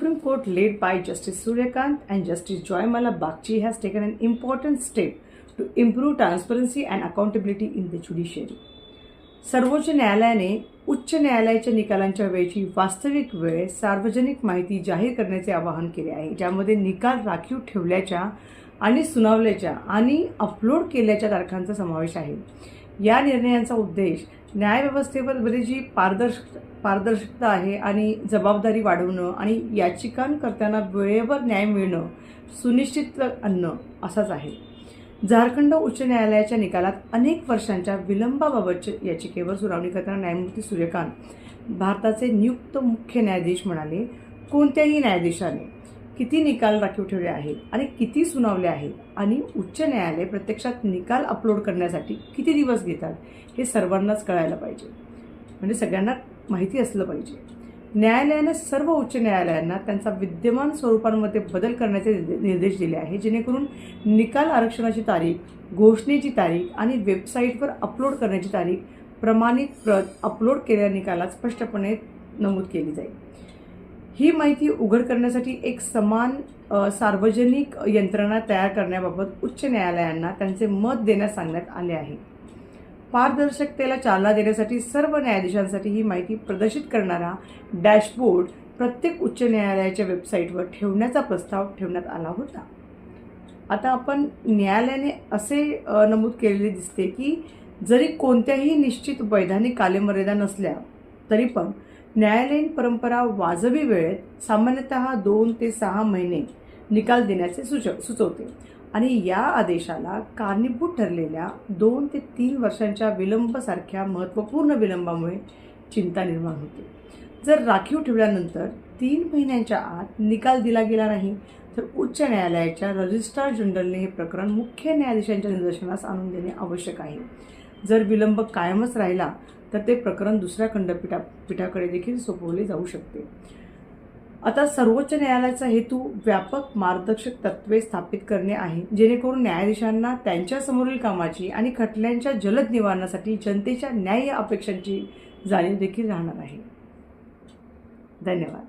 Supreme Court, led by Justice Suryakant and Justice Joymala Bagchi, has taken an important step to improve transparency and accountability in the judiciary. सर्वोच्च न्यायालयाने उच्च न्यायालयाच्या निकालांच्या वेळची वास्तविक वेळ सार्वजनिक माहिती जाहीर करण्याचे आवाहन केले आहे, ज्यामध्ये निकाल राखीव ठेवल्याच्या आणि सुनावल्याच्या आणि अपलोड केल्याच्या तारखांचा समावेश आहे. या निर्णयांचा उद्देश न्यायव्यवस्थेवर जी पारदर्शकता आहे आणि जबाबदारी वाढवणं आणि याचिकांकर्त्यांना वेळेवर न्याय मिळणं सुनिश्चित आणणं असाच आहे. झारखंड उच्च न्यायालयाच्या निकालात अनेक वर्षांच्या विलंबाबाबतच्या याचिकेवर सुनावणी करताना न्यायमूर्ती सूर्यकांत भारताचे नियुक्त मुख्य न्यायाधीश म्हणाले, कोणत्याही न्यायाधीशाने किती निकाल राखीव ठेवले आहेत आणि किती सुनावले आहेत आणि उच्च न्यायालय प्रत्यक्षात निकाल अपलोड करण्यासाठी किती दिवस घेतात हे सर्वांनाच कळायला पाहिजे, म्हणजे सगळ्यांना माहिती असलं पाहिजे. न्यायालयाने सर्व उच्च न्यायालयांना त्यांचा विद्यमान स्वरूपांमध्ये बदल करण्याचे निर्देश दिले आहे, जेणेकरून निकाल आरक्षणाची तारीख, घोषणेची तारीख आणि वेबसाईटवर अपलोड करण्याची तारीख प्रमाणित प्रत अपलोड केलेल्या निकालात स्पष्टपणे नमूद केली जाईल. ही माहिती उघड करण्यासाठी एक समान सार्वजनिक यंत्रणा तयार करण्याबाबत उच्च न्यायालयांना त्यांचे मत देण्यास सांगण्यात आले आहे. पारदर्शकतेला चालना देण्यासाठी सर्व न्यायाधीशांसाठी ही माहिती प्रदर्शित करणारा डॅशबोर्ड प्रत्येक उच्च न्यायालयाच्या वेबसाईटवर ठेवण्याचा प्रस्ताव ठेवण्यात आला होता. आता आपण न्यायालयाने असे नमूद केलेले दिसते की जरी कोणत्याही निश्चित वैधानिक कालमर्यादा नसल्या तरी पण न्यायालयीन परंपरा वाजवी वेळेत सामान्यतः 2 ते 6 महिने निकाल देण्याचे सुचवते आणि या आदेशाला कारणीभूत ठरलेल्या 2 ते 3 वर्षांच्या विलंबासारख्या महत्त्वपूर्ण विलंबामुळे चिंता निर्माण होते. जर राखीव ठेवल्यानंतर 3 महिन्यांच्या आत निकाल दिला गेला नाही तर उच्च न्यायालयाच्या रजिस्ट्रार जनरलने हे प्रकरण मुख्य न्यायाधीशांच्या निदर्शनास आणून देणे आवश्यक आहे. जर विलंब कायमच राहिला तर ते प्रकरण दुसऱ्या खंडपीठाकडे देखील सोपवले जाऊ शकते. आता सर्वोच्च न्यायालयाचा हेतू व्यापक मार्गदर्शक तत्त्वे स्थापित करणे आहे, जेणेकरून न्यायाधीशांना त्यांच्यासमोरील कामाची आणि खटल्यांच्या जलद निवारणासाठी जनतेच्या न्याय्य अपेक्षांची जाणीव देखील राहणार आहे. धन्यवाद.